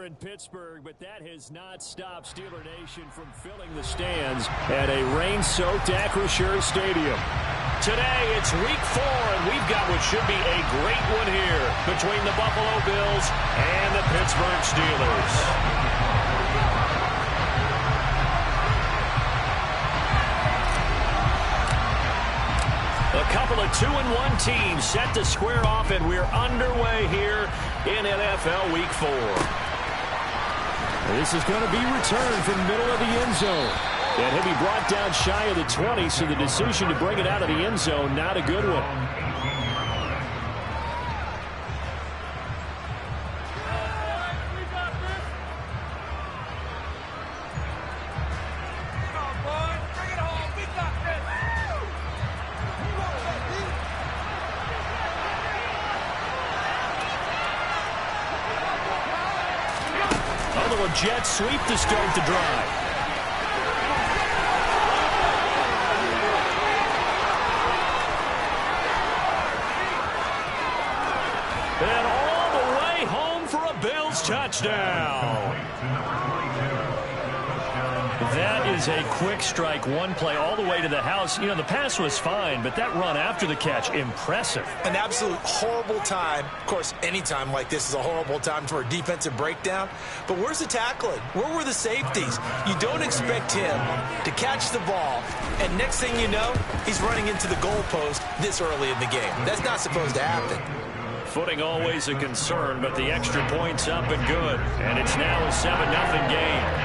in Pittsburgh, but that has not stopped Steeler Nation from filling the stands at a rain-soaked Acrisure Stadium. Today, it's Week 4, and we've got what should be a great one here between the Buffalo Bills and the Pittsburgh Steelers. A couple of 2-1 teams set to square off, and we're underway here in NFL Week 4. This is going to be returned from the middle of the end zone. And he'll be brought down shy of the 20, so the decision to bring it out of the end zone, not a good one. Jet sweep to start the drive. And all the way home for a Bills touchdown. That is a quick strike, one play all the way to the house. You know, the pass was fine, but that run after the catch, impressive. An absolute horrible time. Of course, any time like this is a horrible time for a defensive breakdown. But where's the tackling? Where were the safeties? You don't expect him to catch the ball, and next thing you know, he's running into the goalpost this early in the game. That's not supposed to happen. Footing always a concern, but the extra point's up and good. And it's now a 7-0 game.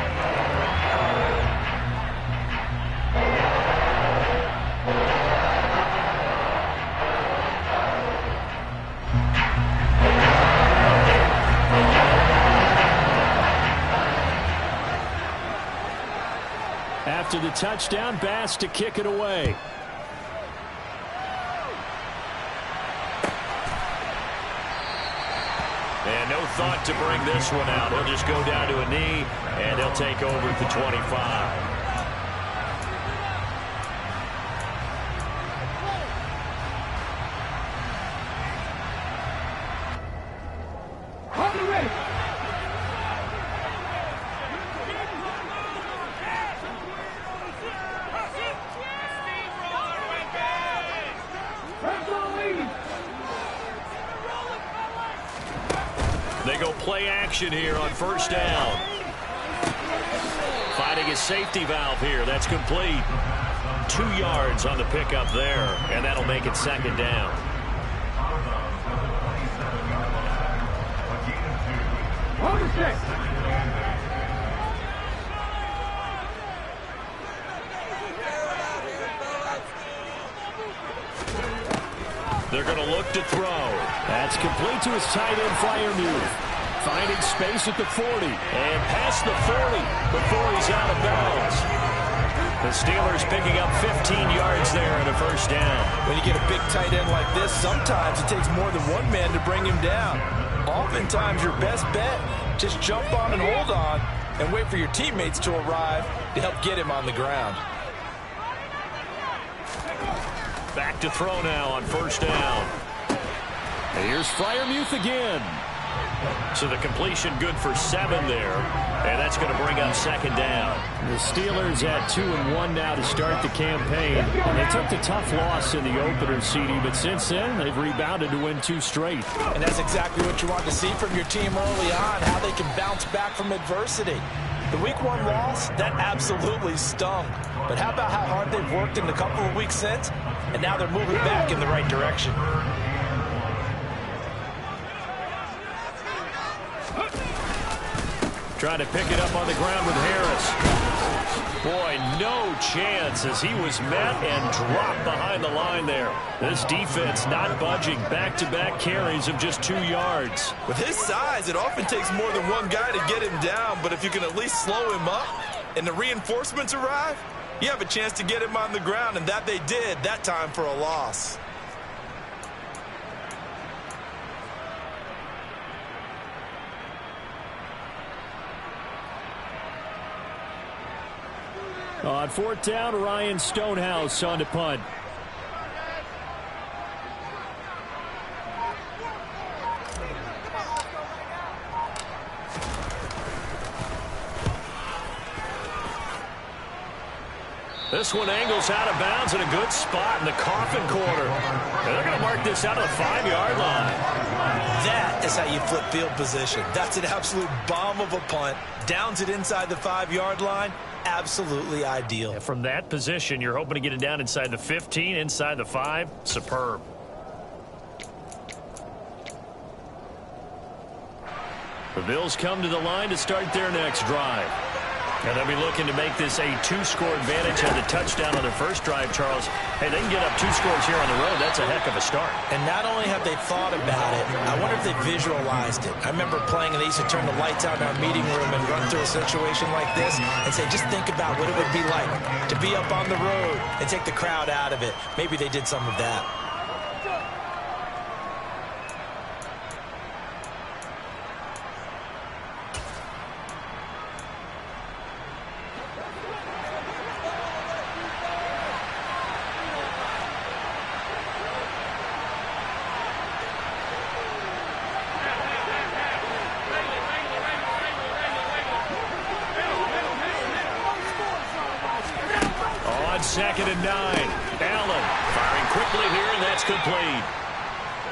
After the touchdown, Bass to kick it away. And no thought to bring this one out. He'll just go down to a knee, and he'll take over at the 25. They go play action here on first down. Finding a safety valve here. That's complete. 2 yards on the pickup there, and that'll make it second down. They're going to look to throw. That's complete to his tight end, Freiermuth. Finding space at the 40. And past the 40 before he's out of bounds. The Steelers picking up 15 yards there and a first down. When you get a big tight end like this, sometimes it takes more than one man to bring him down. Oftentimes, your best bet, just jump on and hold on and wait for your teammates to arrive to help get him on the ground. Back to throw now on first down. And here's Freiermuth again. So the completion good for 7 there. And that's going to bring up second down. The Steelers at 2-1 now to start the campaign. And they took the tough loss in the opener, CD, but since then they've rebounded to win 2 straight. And that's exactly what you want to see from your team early on, how they can bounce back from adversity. The Week 1 loss, that absolutely stung. But how about how hard they've worked in the couple of weeks since? And now they're moving back in the right direction. Trying to pick it up on the ground with Harris. Boy, no chance as he was met and dropped behind the line there. This defense not budging. Back-to-back carries of just 2 yards. With his size, it often takes more than one guy to get him down, but if you can at least slow him up and the reinforcements arrive, you have a chance to get him on the ground, and that they did, that time for a loss. On fourth down, Ryan Stonehouse on to punt. This one angles out of bounds in a good spot in the coffin corner. And they're going to mark this out of the 5-yard line. That is how you flip field position. That's an absolute bomb of a punt. Downs it inside the 5-yard line. Absolutely ideal. And from that position, you're hoping to get it down inside the 15, inside the 5. Superb. The Bills come to the line to start their next drive. And they'll be looking to make this a 2-score advantage. Had the touchdown on their first drive, Charles. Hey, they can get up 2 scores here on the road. That's a heck of a start. And not only have they thought about it, I wonder if they visualized it. I remember playing, and they used to turn the lights out in our meeting room and run through a situation like this and say, just think about what it would be like to be up on the road and take the crowd out of it. Maybe they did some of that. Second and 9. Allen firing quickly here, and that's complete.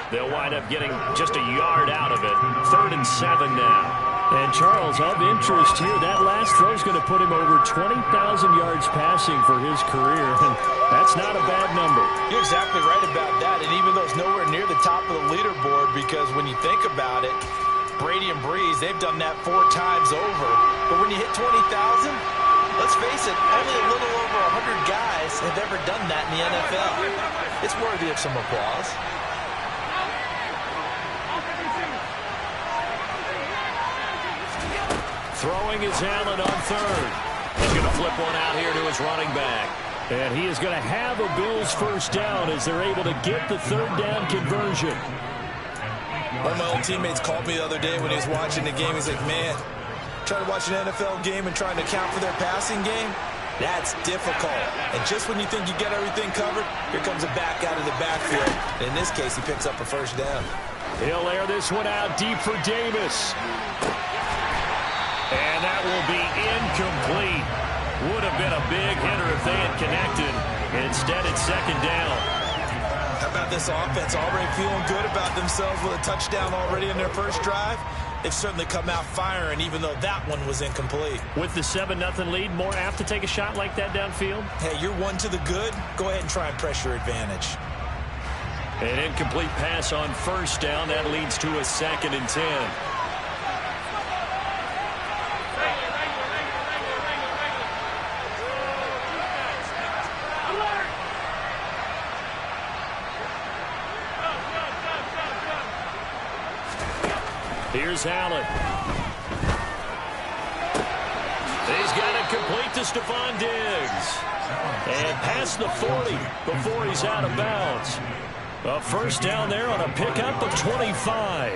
They'll wind up getting just a yard out of it. 3rd and 7 now. And Charles, of interest here, that last throw is going to put him over 20,000 yards passing for his career. And that's not a bad number. You're exactly right about that. And even though it's nowhere near the top of the leaderboard, because when you think about it, Brady and Breeze, they've done that 4 times over. But when you hit 20,000, let's face it, only a little over 100 guys have ever done that in the NFL. It's worthy of some applause. Throwing is Allen on 3rd. He's going to flip one out here to his running back. And he is going to have a Bills first down as they're able to get the 3rd down conversion. One of my old teammates called me the other day when he was watching the game. He's like, man, trying to watch an NFL game and trying to account for their passing game, that's difficult. And just when you think you get everything covered, here comes a back out of the backfield. And in this case, he picks up a first down. He'll air this one out deep for Davis. And that will be incomplete. Would have been a big hitter if they had connected. Instead, it's 2nd down. How about this offense already feeling good about themselves with a touchdown already in their first drive? They've certainly come out firing, even though that one was incomplete. With the 7-0 lead, more apt to take a shot like that downfield? Hey, you're one to the good. Go ahead and try and press your advantage. An incomplete pass on first down. That leads to a 2nd and 10. Here's Allen. He's got it complete to Stephon Diggs. And past the 40 before he's out of bounds. A first down there on a pickup of 25.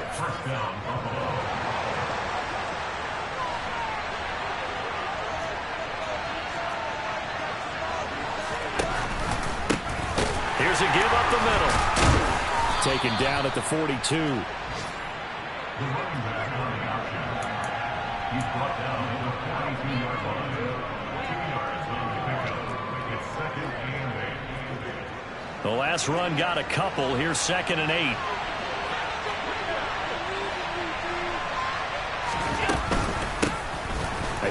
Here's a give up the middle. Taken down at the 42. The last run got a couple. Here's 2nd and 8.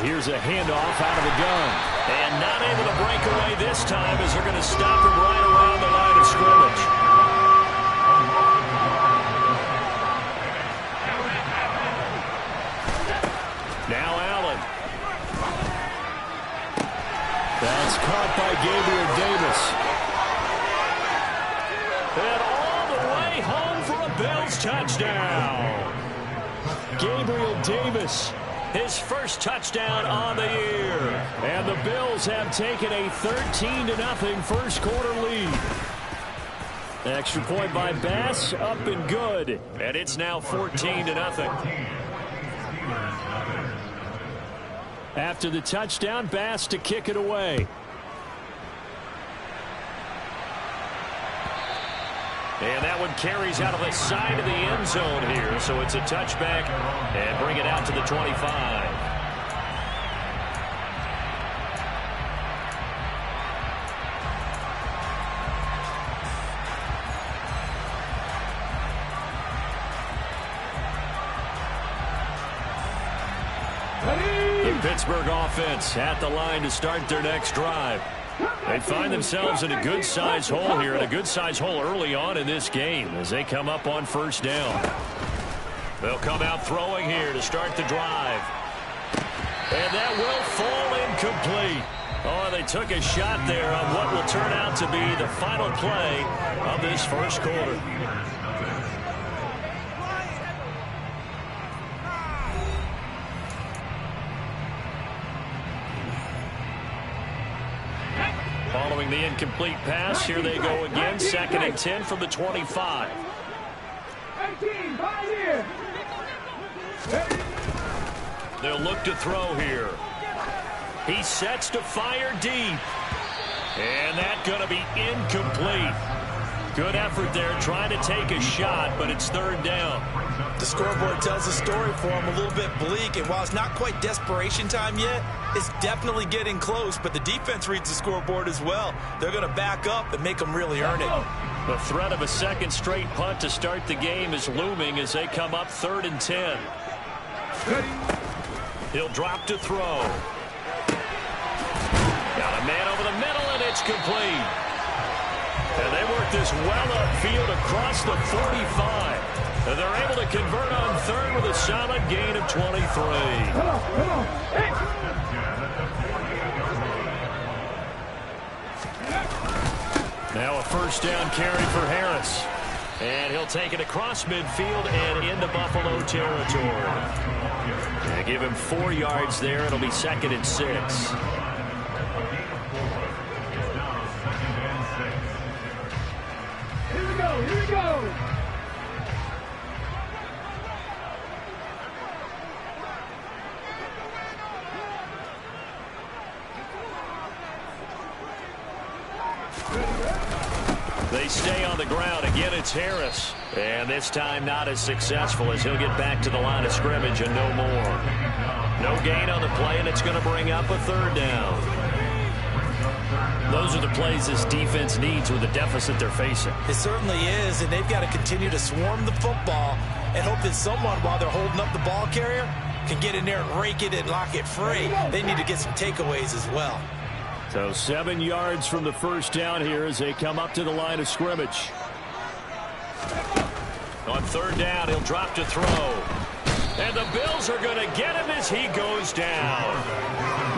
Here's a handoff out of the gun. And not able to break away this time as they're going to stop him right around the line of scrimmage. Now Allen. That's caught by Gabriel Davis. And all the way home for a Bills touchdown. Gabriel Davis, his first touchdown on the year. And the Bills have taken a 13-0 first quarter lead. Extra point by Bass, up and good. And it's now 14-0. After the touchdown, Bass to kick it away. And that one carries out of the side of the end zone here. So it's a touchback and bring it out to the 25. The Pittsburgh offense at the line to start their next drive. They find themselves in a good-sized hole here, and a good-sized hole early on in this game as they come up on first down. They'll come out throwing here to start the drive. And that will fall incomplete. Oh, they took a shot there on what will turn out to be the final play of this first quarter. Following the incomplete pass, here they go again. 2nd and 10 from the 25. They'll look to throw here. He sets to fire deep. And that's going to be incomplete. Good effort there trying to take a shot, but it's 3rd down. The scoreboard tells the story for him, a little bit bleak, and while it's not quite desperation time yet, it's definitely getting close, but the defense reads the scoreboard as well. They're going to back up and make them really earn it. The threat of a second straight punt to start the game is looming as they come up 3rd and 10. He'll drop to throw. Got a man over the middle, and it's complete. And they work this well upfield across the 45. And they're able to convert on 3rd with a solid gain of 23. Now a first down carry for Harris. And he'll take it across midfield and into Buffalo territory. They give him 4 yards there. It'll be 2nd and 6. Here we go, here we go. They stay on the ground. Again, it's Harris. And this time not as successful as he'll get back to the line of scrimmage and no more. No gain on the play, and it's going to bring up a 3rd down. Those are the plays this defense needs with the deficit they're facing. It certainly is, and they've got to continue to swarm the football and hope that someone, while they're holding up the ball carrier, can get in there and rake it and lock it free. They need to get some takeaways as well. So 7 yards from the first down here as they come up to the line of scrimmage. On 3rd down, he'll drop to throw. And the Bills are going to get him as he goes down.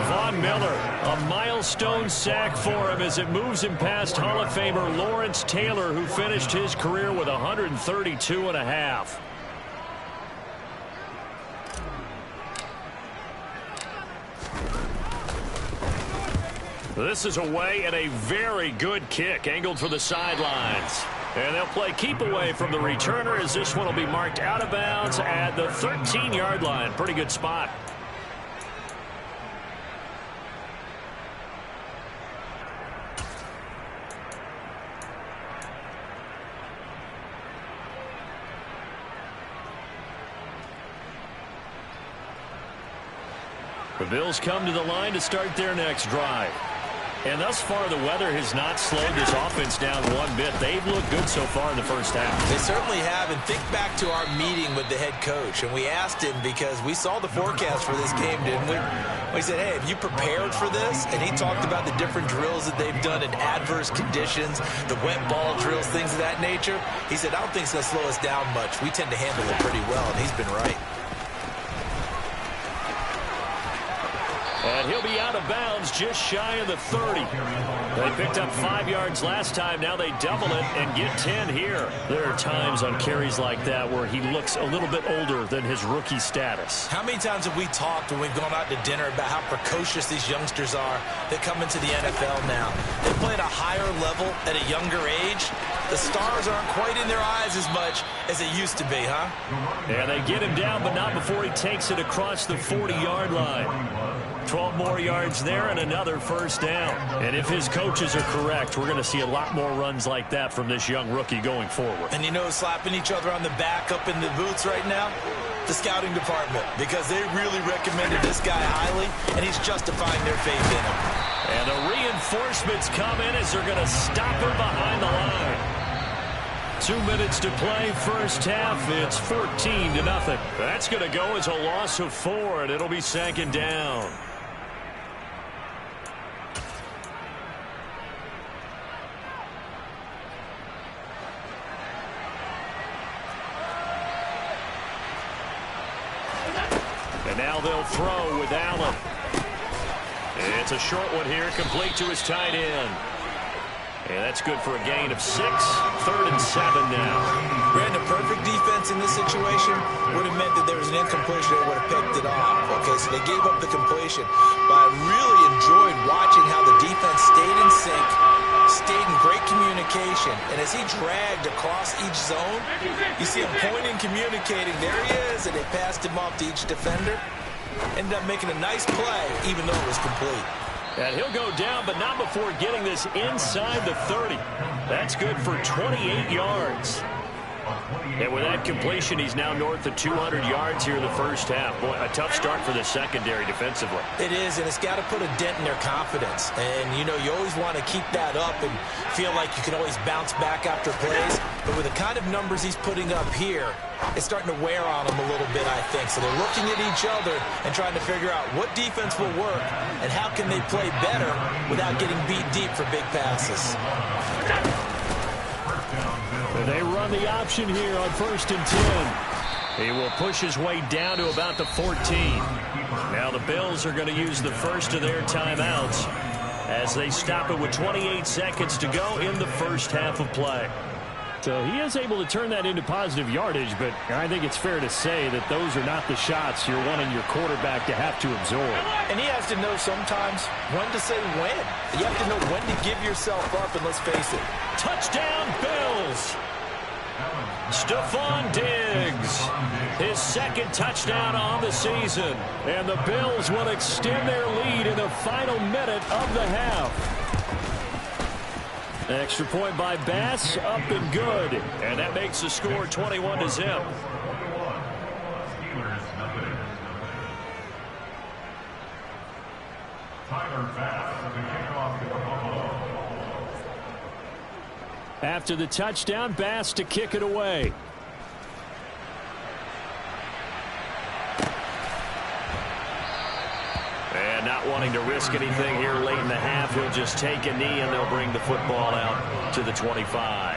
Von Miller, a milestone sack for him as it moves him past Hall of Famer Lawrence Taylor, who finished his career with 132 and a half. This is away and a very good kick angled for the sidelines. And they'll play keep away from the returner as this one will be marked out of bounds at the 13-yard line. Pretty good spot. The Bills come to the line to start their next drive. And thus far, the weather has not slowed this offense down one bit. They've looked good so far in the first half. They certainly have. And think back to our meeting with the head coach. And we asked him because we saw the forecast for this game, didn't we? We said, hey, have you prepared for this? And he talked about the different drills that they've done in adverse conditions, the wet ball drills, things of that nature. He said, I don't think it's going to slow us down much. We tend to handle it pretty well, and he's been right. And he'll be out of bounds just shy of the 30. They picked up 5 yards last time. Now they double it and get 10 here. There are times on carries like that where he looks a little bit older than his rookie status. How many times have we talked when we've gone out to dinner about how precocious these youngsters are that come into the NFL now? They play at a higher level at a younger age. The stars aren't quite in their eyes as much as it used to be, huh? And they get him down, but not before he takes it across the 40-yard line. 12 more yards there and another first down. And if his coaches are correct, we're going to see a lot more runs like that from this young rookie going forward. And you know, slapping each other on the back up in the boots right now? The scouting department, because they really recommended this guy highly, and he's justifying their faith in him. And the reinforcements come in as they're going to stop him behind the line. 2 minutes to play first half. It's 14-0. That's going to go as a loss of 4, and it'll be second down. And now they'll throw with Allen. It's a short one here, complete to his tight end. And that's good for a gain of 6. 3rd and 7 now. Brandon, perfect defense in this situation would have meant that there was an incompletion. They would have picked it off. Okay, so they gave up the completion. But I really enjoyed watching how the defense stayed in sync, stayed in great communication. And as he dragged across each zone, you see him pointing, communicating. There he is, and they passed him off to each defender. Ended up making a nice play, even though it was complete. And he'll go down, but not before getting this inside the 30. That's good for 28 yards. And with that completion, he's now north of 200 yards here in the first half. Boy, a tough start for the secondary defensively. It is, and it's got to put a dent in their confidence. And, you know, you always want to keep that up and feel like you can always bounce back after plays. But with the kind of numbers he's putting up here, it's starting to wear on them a little bit, I think. So they're looking at each other and trying to figure out what defense will work and how can they play better without getting beat deep for big passes. They run the option here on 1st and 10. He will push his way down to about the 14. Now the Bills are going to use the first of their timeouts as they stop it with 28 seconds to go in the first half of play. So he is able to turn that into positive yardage, but I think it's fair to say that those are not the shots you're wanting your quarterback to have to absorb. And he has to know sometimes when to say when. You have to know when to give yourself up, and let's face it. Touchdown, Bills! Stephon Diggs, his 2nd touchdown on the season. And the Bills will extend their lead in the final minute of the half. Extra point by Bass, up and good. And that makes the score 21-0. After the touchdown, Bass to kick it away. And not wanting to risk anything here late in the half, he'll just take a knee and they'll bring the football out to the 25.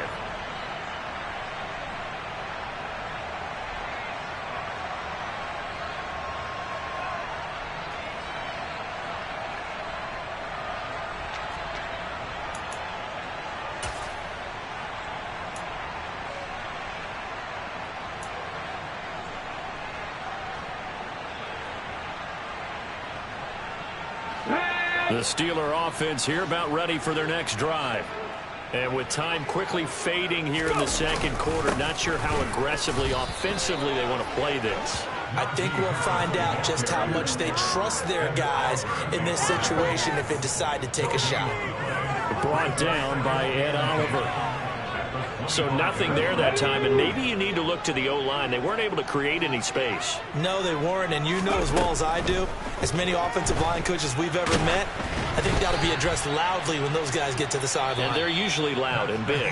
The Steeler offense here about ready for their next drive. And with time quickly fading here in the second quarter, not sure how aggressively, offensively they want to play this. I think we'll find out just how much they trust their guys in this situation if they decide to take a shot. Brought down by Ed Oliver. So nothing there that time, and maybe you need to look to the O-line. They weren't able to create any space. No, they weren't, and you know as well as I do, as many offensive line coaches we've ever met, I think that'll be addressed loudly when those guys get to the sideline. And they're usually loud and big.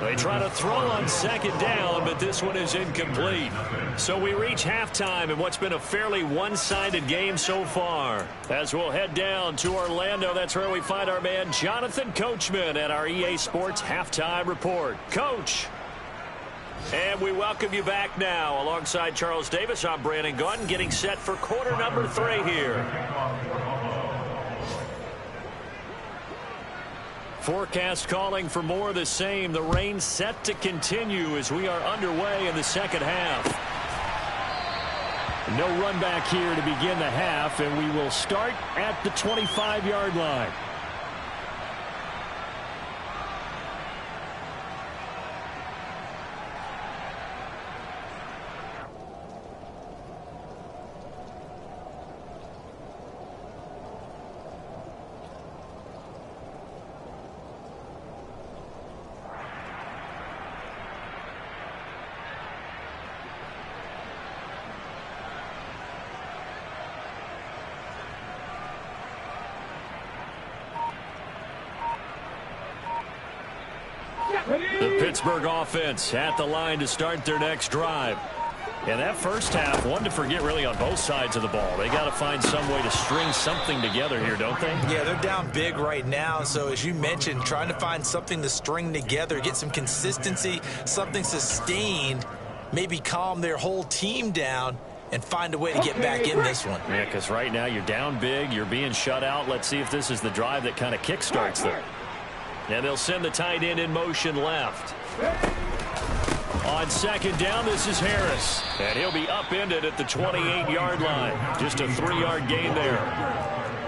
They try to throw on 2nd down, but this one is incomplete. So we reach halftime in what's been a fairly one-sided game so far. As we'll head down to Orlando, that's where we find our man Jonathan Coachman at our EA Sports Halftime Report. Coach. And we welcome you back now. Alongside Charles Davis, I'm Brandon Gaudin, getting set for quarter number 3 here. Forecast calling for more of the same. The rain set to continue as we are underway in the second half. No run back here to begin the half, and we will start at the 25-yard line. Pittsburgh offense at the line to start their next drive. And that first half, one to forget really on both sides of the ball. They got to find some way to string something together here, don't they? Yeah, they're down big right now. So as you mentioned, trying to find something to string together, get some consistency, something sustained, maybe calm their whole team down and find a way to get back in this one. Yeah, because right now you're down big, you're being shut out. Let's see if this is the drive that kind of kickstarts them. And they'll send the tight end in motion left. On second down, this is Harris. And he'll be upended at the 28-yard line. Just a 3-yard gain there.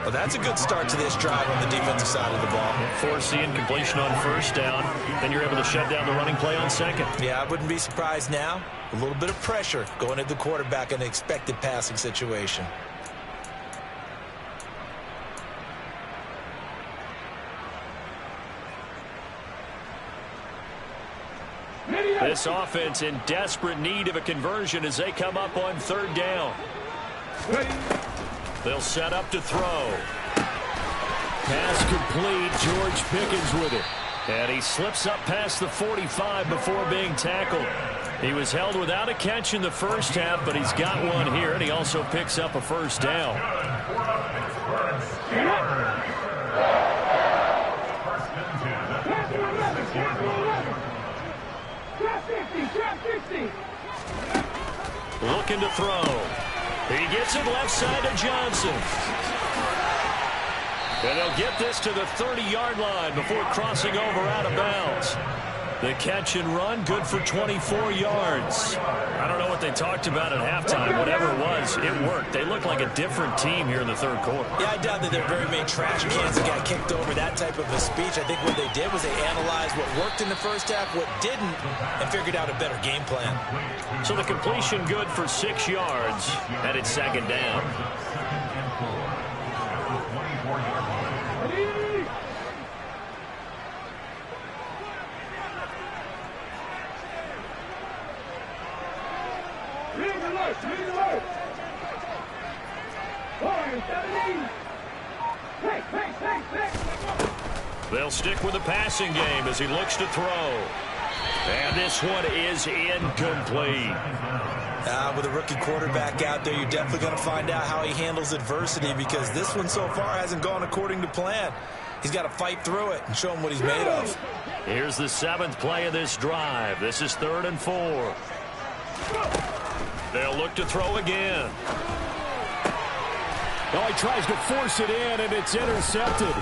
Well, that's a good start to this drive on the defensive side of the ball. Force the incompletion on first down. Then you're able to shut down the running play on second. Yeah, I wouldn't be surprised now. A little bit of pressure going at the quarterback in an expected passing situation. This offense in desperate need of a conversion as they come up on third down. They'll set up to throw. Pass complete. George Pickens with it. And he slips up past the 45 before being tackled. He was held without a catch in the first half, but he's got one here, and he also picks up a first down. Looking to throw. He gets it left side to Johnson. And they'll get this to the 30-yard line before crossing over out of bounds. The catch and run, good for 24 yards. I don't know what they talked about at halftime. Whatever it was, it worked. They look like a different team here in the third quarter. Yeah, I doubt that they're very many trash cans that got kicked over, that type of a speech. I think what they did was they analyzed what worked in the first half, what didn't, and figured out a better game plan. So the completion good for 6 yards, and it's second down. They'll stick with the passing game as he looks to throw. And this one is incomplete. With a rookie quarterback out there, you're definitely going to find out how he handles adversity, because this one so far hasn't gone according to plan. He's got to fight through it and show him what he's made of. Here's the 7th play of this drive. This is 3rd and 4. They'll look to throw again. Oh, he tries to force it in, and it's intercepted.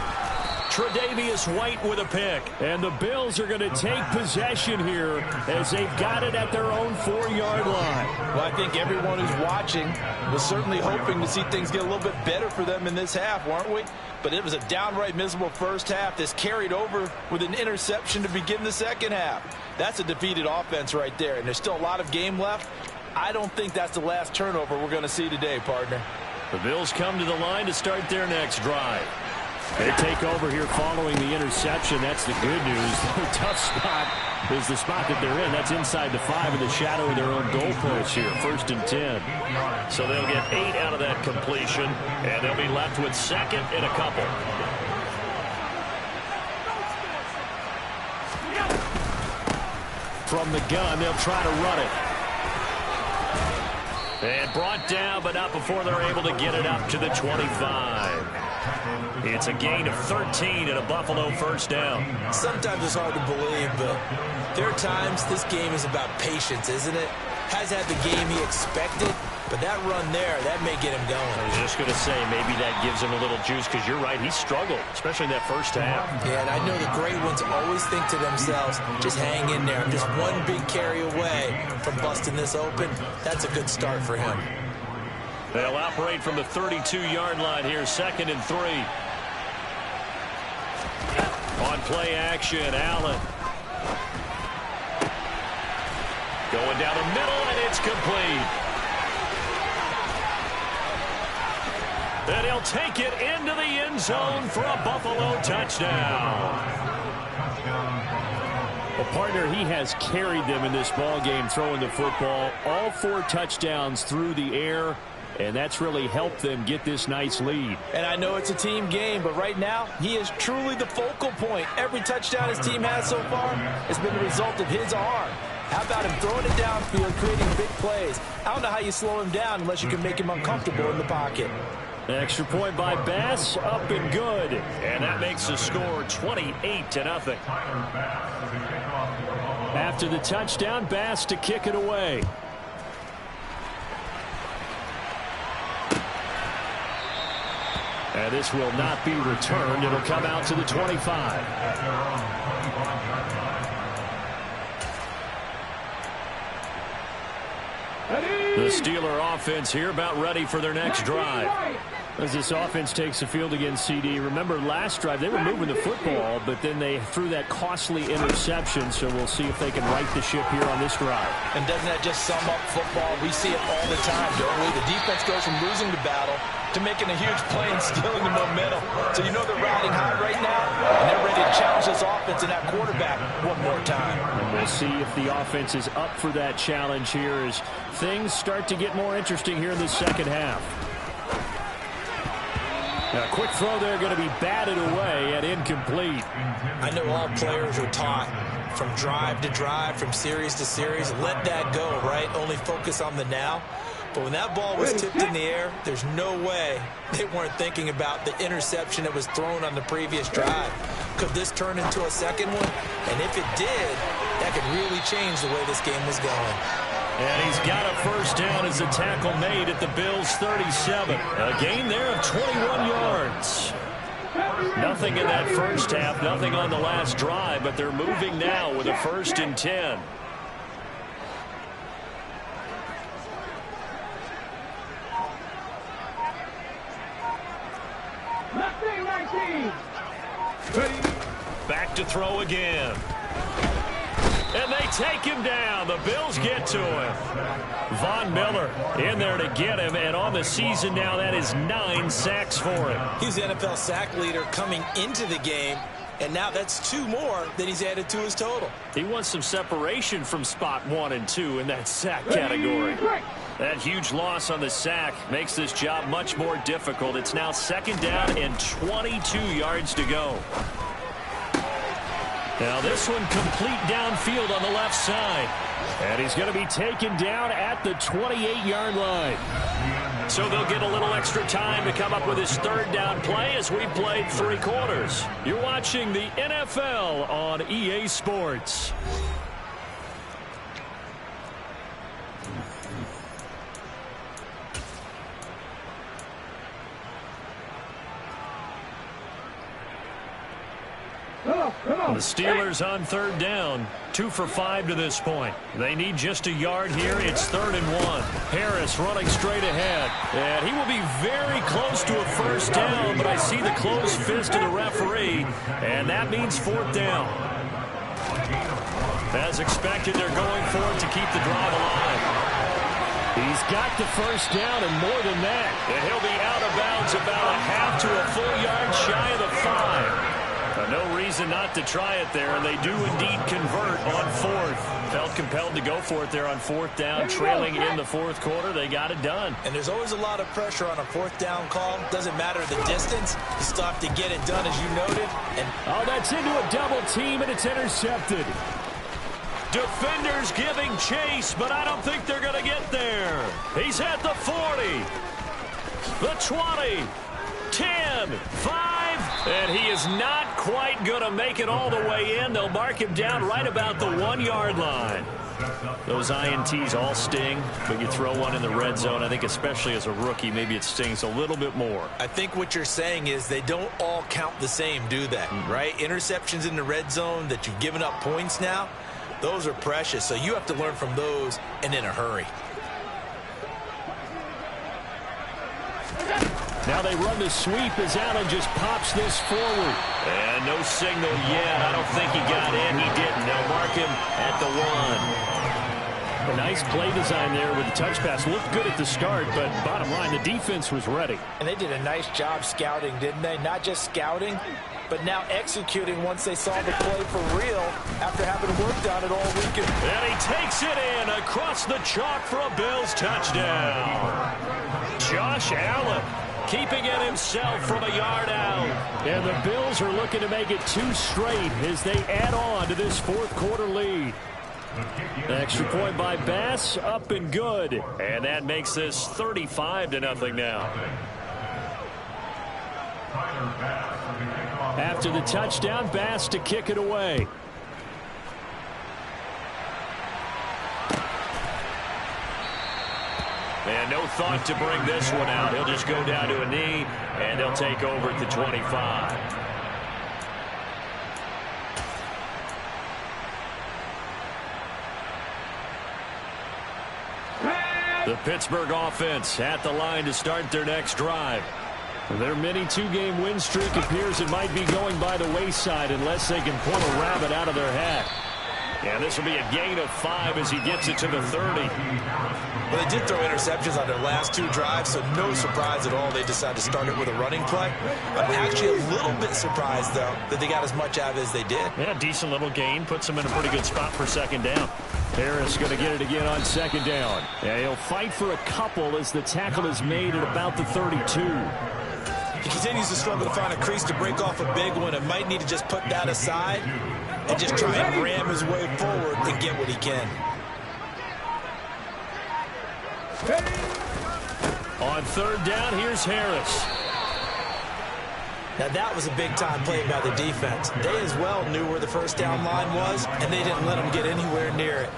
Tre'Davious White with a pick. And the Bills are going to take possession here as they've got it at their own 4-yard line. Well, I think everyone who's watching was certainly hoping to see things get a little bit better for them in this half, weren't we? But it was a downright miserable first half. This carried over with an interception to begin the second half. That's a defeated offense right there, and there's still a lot of game left. I don't think that's the last turnover we're going to see today, partner. The Bills come to the line to start their next drive. They take over here following the interception. That's the good news. The tough spot is the spot that they're in. That's inside the 5 in the shadow of their own goalpost here. 1st and 10. So they'll get 8 out of that completion, and they'll be left with 2nd and a couple. From the gun, they'll try to run it. And brought down, but not before they're able to get it up to the 25. It's a gain of 13 and a Buffalo first down. Sometimes it's hard to believe, but there are times this game is about patience, isn't it? Has had the game he expected, but that run there, that may get him going. I was just going to say, maybe that gives him a little juice, because you're right, he struggled, especially in that first half. Yeah, and I know the great ones always think to themselves, just hang in there. I'm just one big carry away from busting this open. That's a good start for him. They'll operate from the 32-yard line here, 2nd and 3. On play action, Allen. Going down the middle, and it's complete. And he'll take it into the end zone for a Buffalo touchdown. Well, partner, he has carried them in this ball game, throwing the football. All 4 touchdowns through the air. and that's really helped them get this nice lead. And I know it's a team game, but right now, he is truly the focal point. Every touchdown his team has so far has been the result of his arm. How about him throwing it downfield, creating big plays? I don't know how you slow him down unless you can make him uncomfortable in the pocket. Extra point by Bass, up and good. And that makes the score 28-0. After the touchdown, Bass to kick it away. And this will not be returned. It'll come out to the 25. The Steeler offense here about ready for their next drive. As this offense takes the field against CD. Remember last drive they were moving the football, but then they threw that costly interception, so we'll see if they can right the ship here on this drive. And doesn't that just sum up football? We see it all the time, don't we? The defense goes from losing the battle to making a huge play and stealing the momentum. So you know they're riding high right now, and they're ready to challenge this offense and that quarterback one more time. And we'll see if the offense is up for that challenge here as things start to get more interesting here in the second half. Now, a quick throw there going to be batted away and incomplete. I know all players are taught from drive to drive, from series to series, let that go, right? Only focus on the now. But when that ball was tipped in the air, there's no way they weren't thinking about the interception that was thrown on the previous drive. Could this turn into a second one? And if it did, that could really change the way this game was going. And he's got a first down as the tackle made at the Bills' 37. A gain there of 21 yards. Nothing in that first half, nothing on the last drive, but they're moving now with a 1st and 10. Back to throw again. And they take him down. The Bills get to him. Von Miller in there to get him. And on the season now, that is 9 sacks for him. He's the NFL sack leader coming into the game. And now that's 2 more that he's added to his total. He wants some separation from spot 1 and 2 in that sack category. That huge loss on the sack makes this job much more difficult. It's now 2nd down and 22 yards to go. Now this one complete downfield on the left side. And he's going to be taken down at the 28-yard line. So they'll get a little extra time to come up with his 3rd down play as we played 3 quarters. You're watching the NFL on EA Sports. The Steelers on 3rd down. 2 for 5 to this point. They need just a yard here. It's 3rd and 1. Harris running straight ahead. And he will be very close to a first down, but I see the closed fist of the referee, and that means 4th down. As expected, they're going for it to keep the drive alive. He's got the first down and more than that. And he'll be out of bounds about a half to a full yard shy of the 5. No reason not to try it there, and they do indeed convert on 4th. Felt compelled to go for it there on 4th down, trailing in the 4th quarter. They got it done. And there's always a lot of pressure on a 4th down call. Doesn't matter the distance. You still have to get it done, as you noted. And oh, that's into a double team, and it's intercepted. Defenders giving chase, but I don't think they're going to get there. He's at the 40, the 20, 10, 5, and he is not quite going to make it all the way in. They'll mark him down right about the 1-yard line. Those INTs all sting, but you throw one in the red zone, I think especially as a rookie, maybe it stings a little bit more. I think what you're saying is they don't all count the same, do they? Right? Interceptions in the red zone that you've given up points now, those are precious, so you have to learn from those and in a hurry. Now they run the sweep as Allen just pops this forward. And no signal yet. I don't think he got in. He didn't. They'll mark him at the 1. A nice play design there with the touch pass. Looked good at the start, but bottom line, the defense was ready. And they did a nice job scouting, didn't they? Not just scouting, but now executing once they saw the play for real after having worked on it all weekend. And he takes it in across the chalk for a Bills touchdown. Josh Allen keeping it himself from a yard out. And the Bills are looking to make it 2 straight as they add on to this fourth quarter lead. Extra point by Bass, up and good. And that makes this 35-0 now. After the touchdown, Bass to kick it away. And no thought to bring this one out. He'll just go down to a knee, and they'll take over at the 25. The Pittsburgh offense at the line to start their next drive. Their mini 2-game win streak appears it might be going by the wayside unless they can pull a rabbit out of their hat. And this will be a gain of 5 as he gets it to the 30. Well, they did throw interceptions on their last 2 drives, so no surprise at all they decided to start it with a running play. I'm actually a little bit surprised, though, that they got as much out of it as they did. Yeah, decent little gain. Puts them in a pretty good spot for second down. Harris going to get it again on second down. Yeah, he'll fight for a couple as the tackle is made at about the 32. He continues to struggle to find a crease to break off a big one and might need to just put that aside and just try and ram his way forward and get what he can. On third down, here's Harris. Now that was a big-time play by the defense. They as well knew where the first down line was, and they didn't let him get anywhere near it.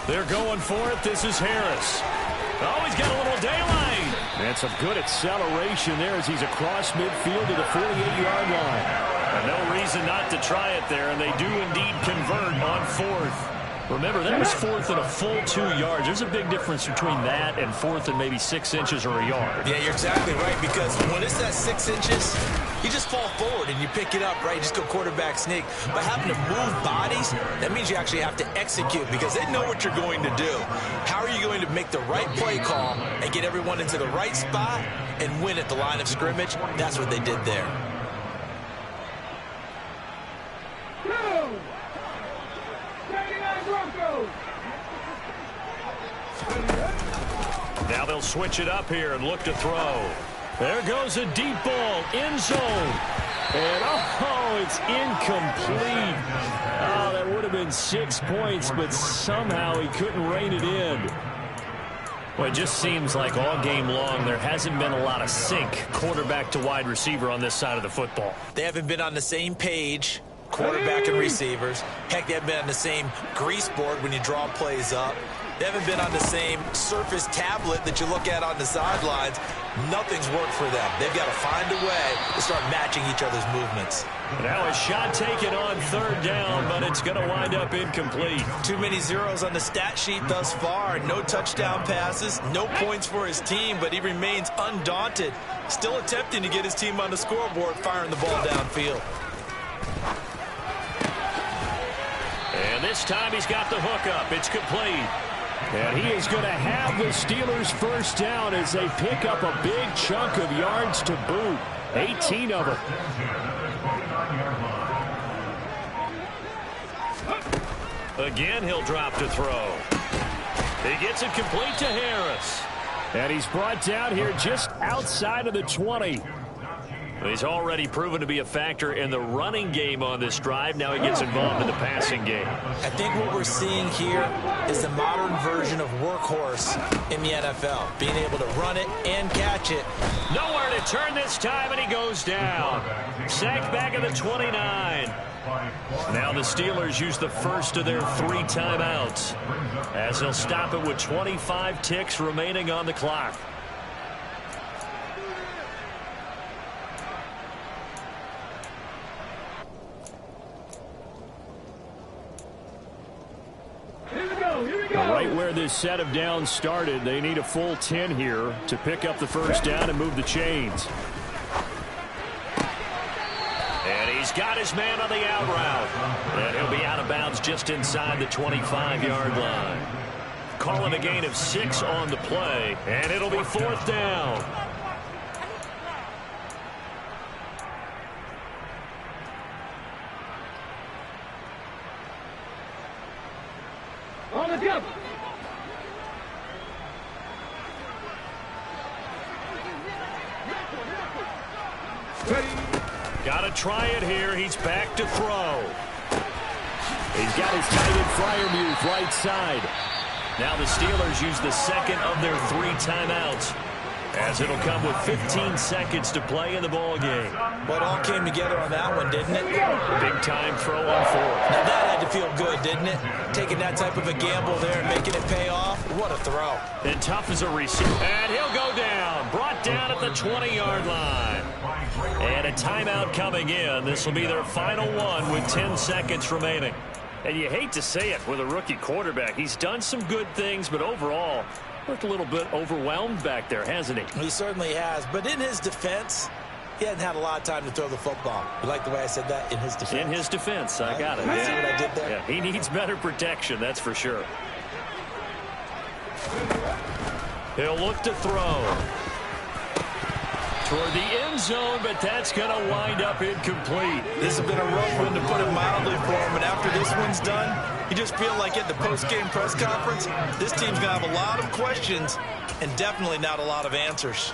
They're going for it. This is Harris. Oh, he's got a little daylight. And some good acceleration there as he's across midfield to the 48-yard line. And no reason not to try it there, and they do indeed convert on 4th. Remember, that was 4th and a full 2 yards. There's a big difference between that and 4th and maybe 6 inches or a yard. Yeah, you're exactly right, because when it's that 6 inches, you just fall forward and you pick it up, right? You just go quarterback sneak. But having to move bodies, that means you actually have to execute because they know what you're going to do. How are you going to make the right play call and get everyone into the right spot and win at the line of scrimmage? That's what they did there. Now they'll switch it up here and look to throw. There goes a deep ball, end zone. And, oh, it's incomplete. Oh, that would have been 6 points, but somehow he couldn't rein it in. Well, it just seems like all game long there hasn't been a lot of sync quarterback to wide receiver on this side of the football. They haven't been on the same page, quarterback and receivers. Heck, they haven't been on the same grease board when you draw plays up. They haven't been on the same surface tablet that you look at on the sidelines. Nothing's worked for them. They've got to find a way to start matching each other's movements. Now a shot taken on third down, but it's going to wind up incomplete. Too many zeros on the stat sheet thus far. No touchdown passes, no points for his team, but he remains undaunted. Still attempting to get his team on the scoreboard, firing the ball downfield. And this time he's got the hook up. It's complete. And he is going to have the Steelers first down as they pick up a big chunk of yards to boot. 18 of them. Again, he'll drop to throw. He gets it complete to Harris. And he's brought down here just outside of the 20. He's already proven to be a factor in the running game on this drive. Now he gets involved in the passing game. I think what we're seeing here is the modern version of workhorse in the NFL. Being able to run it and catch it. Nowhere to turn this time, and he goes down. Sacked back at the 29. Now the Steelers use the first of their 3 timeouts as they'll stop it with 25 ticks remaining on the clock. Right where this set of downs started, they need a full 10 here to pick up the first down and move the chains. And he's He's got his man on the out route. And he'll be out of bounds just inside the 25-yard line. Calling a gain of 6 on the play, and it'll be 4th down. On the jump. Got to try it here. He's back to throw. He's got his tight end Freiermuth right side. Now the Steelers use the second of their 3 timeouts, as it'll come with 15 seconds to play in the ball game. Well, it all came together on that one, didn't it? Big time throw on 4th. Now that had to feel good, didn't it? Taking that type of a gamble there and making it pay off. What a throw. And tough as a receiver. And he'll go down. Brought down at the 20-yard line. And a timeout coming in. This will be their final one with 10 seconds remaining. And you hate to say it with a rookie quarterback. He's done some good things, but overall, looked a little bit overwhelmed back there, hasn't he? He certainly has. But in his defense, he hasn't had a lot of time to throw the football. You like the way I said that? In his defense? In his defense. I got it. You see what I did there? Yeah, he needs better protection, that's for sure. He'll look to throw toward the end zone, but that's going to wind up incomplete. This has been a rough one, to put it mildly, for him. And after this one's done, you just feel like at the post-game press conference, this team's going to have a lot of questions and definitely not a lot of answers.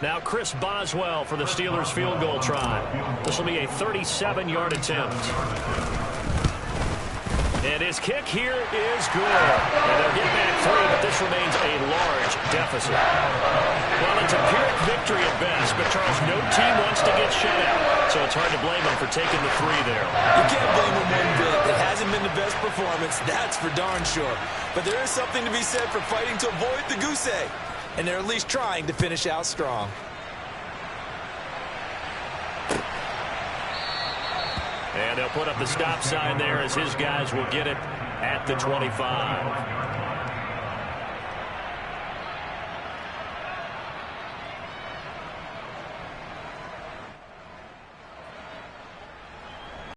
Now Chris Boswell for the Steelers field goal try. This will be a 37-yard attempt. And his kick here is good. And they'll get back 3, but this remains a large deficit. Well, it's a Pyrrhic victory at best, but Charles, no team wants to get shut out. So it's hard to blame them for taking the 3 there. You can't blame them one bit. It hasn't been the best performance, that's for darn sure. But there is something to be said for fighting to avoid the goose egg. And they're at least trying to finish out strong. And they'll put up the stop sign there as his guys will get it at the 25.